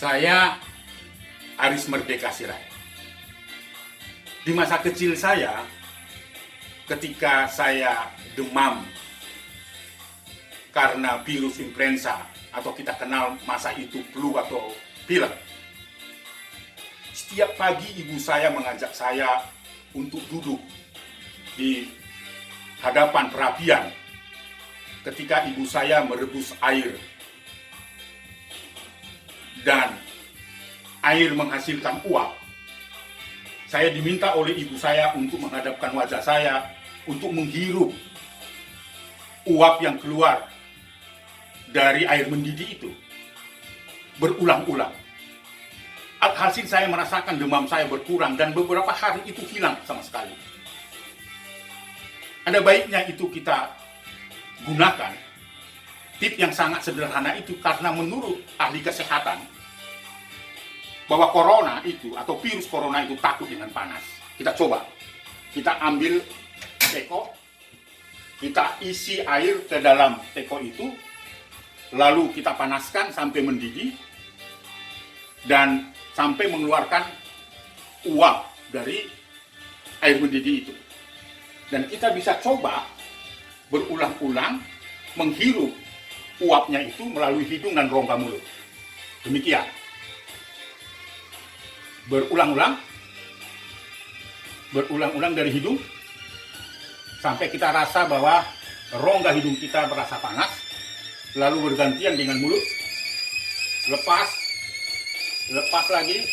Saya Aris Merdeka Sirait. Di masa kecil saya, ketika saya demam karena virus influenza atau kita kenal masa itu flu atau pilek, setiap pagi ibu saya mengajak saya untuk duduk di hadapan perapian ketika ibu saya merebus air dan air menghasilkan uap. Saya diminta oleh ibu saya untuk menghadapkan wajah saya untuk menghirup uap yang keluar dari air mendidih itu berulang-ulang. Alhasil saya merasakan demam saya berkurang dan beberapa hari itu hilang sama sekali. Ada baiknya itu kita gunakan tip yang sangat sederhana itu, karena menurut ahli kesehatan bahwa corona itu atau virus corona itu takut dengan panas. Kita coba, kita ambil teko, kita isi air ke dalam teko itu, lalu kita panaskan sampai mendidih dan sampai mengeluarkan uap dari air mendidih itu. Dan kita bisa coba berulang-ulang menghirup uapnya itu melalui hidung dan rongga mulut. Demikian. Berulang-ulang dari hidung sampai kita rasa bahwa rongga hidung kita merasa panas, lalu bergantian dengan mulut, lepas lagi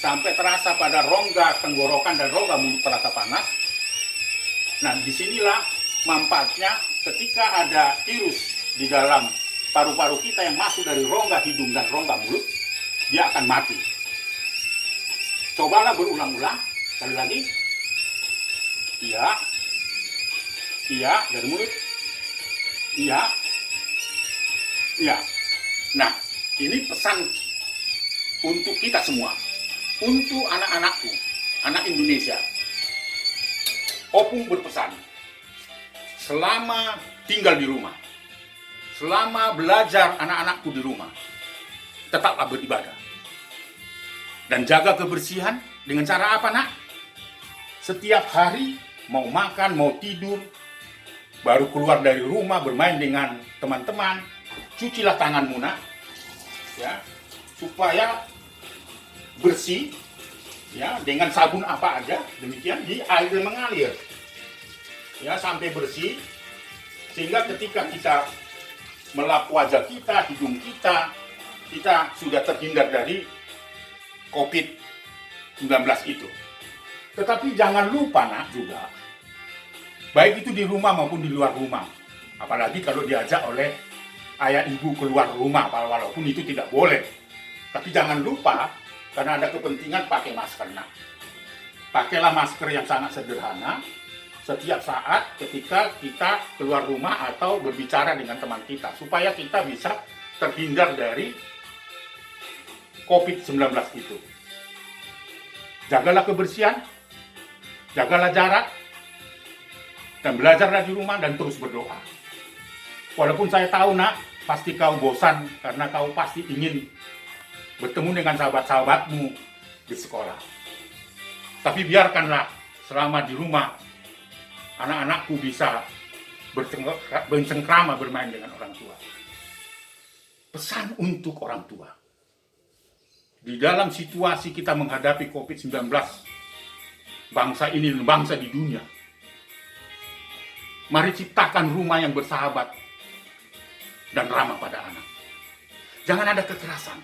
sampai terasa pada rongga tenggorokan dan rongga mulut terasa panas. Nah, disinilah manfaatnya ketika ada virus di dalam paru-paru kita yang masuk dari rongga hidung dan rongga mulut, dia akan mati. Cobalah berulang-ulang, sekali lagi. Iya, dari mulut. Iya. Nah, ini pesan untuk kita semua, untuk anak-anakku, anak Indonesia. Opung berpesan, selama tinggal di rumah, selama belajar anak-anakku di rumah, tetaplah beribadah. Dan jaga kebersihan dengan cara apa, nak? Setiap hari, mau makan, mau tidur, baru keluar dari rumah bermain dengan teman-teman, cucilah tanganmu, nak, ya, supaya bersih, ya, dengan sabun apa aja, demikian di air mengalir, ya, sampai bersih, sehingga ketika kita melap wajah kita, hidung kita sudah terhindar dari COVID-19 itu. Tetapi jangan lupa, nak, juga, baik itu di rumah maupun di luar rumah, apalagi kalau diajak oleh ayah ibu keluar rumah, walaupun itu tidak boleh. Tapi jangan lupa, karena ada kepentingan, pakai masker, nak. Pakailah masker yang sangat sederhana setiap saat ketika kita keluar rumah atau berbicara dengan teman kita, supaya kita bisa terhindar dari COVID-19 itu. Jagalah kebersihan, jagalah jarak, dan belajarlah di rumah dan terus berdoa. Walaupun saya tahu, nak, pasti kau bosan karena kau pasti ingin bertemu dengan sahabat-sahabatmu di sekolah. Tapi biarkanlah selama di rumah anak-anakku bisa bercengkrama bermain dengan orang tua. Pesan untuk orang tua. Di dalam situasi kita menghadapi COVID-19, bangsa ini dan bangsa di dunia, mari ciptakan rumah yang bersahabat dan ramah pada anak. Jangan ada kekerasan.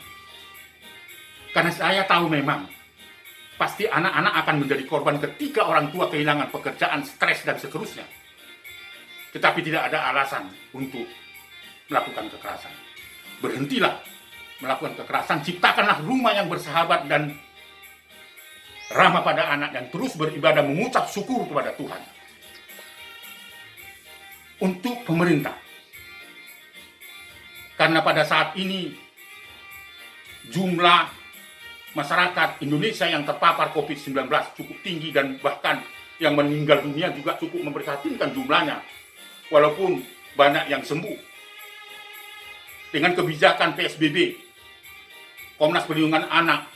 Karena saya tahu memang pasti anak-anak akan menjadi korban ketika orang tua kehilangan pekerjaan, stres, dan seterusnya. Tetapi tidak ada alasan untuk melakukan kekerasan. Berhentilah melakukan kekerasan, ciptakanlah rumah yang bersahabat dan ramah pada anak, dan terus beribadah mengucap syukur kepada Tuhan. Untuk pemerintah, karena pada saat ini jumlah masyarakat Indonesia yang terpapar COVID-19 cukup tinggi, dan bahkan yang meninggal dunia juga cukup memprihatinkan jumlahnya, walaupun banyak yang sembuh. Dengan kebijakan PSBB Komnas Perlindungan Anak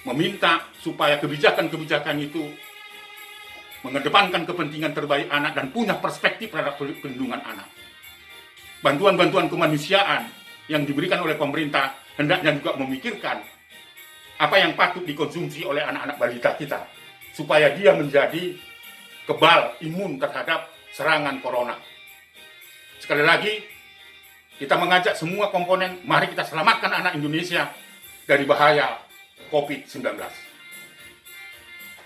meminta supaya kebijakan-kebijakan itu mengedepankan kepentingan terbaik anak dan punya perspektif terhadap perlindungan anak. Bantuan-bantuan kemanusiaan yang diberikan oleh pemerintah hendaknya juga memikirkan apa yang patut dikonsumsi oleh anak-anak balita kita supaya dia menjadi kebal, imun terhadap serangan corona. Sekali lagi, kita mengajak semua komponen, mari kita selamatkan anak Indonesia dari bahaya COVID-19.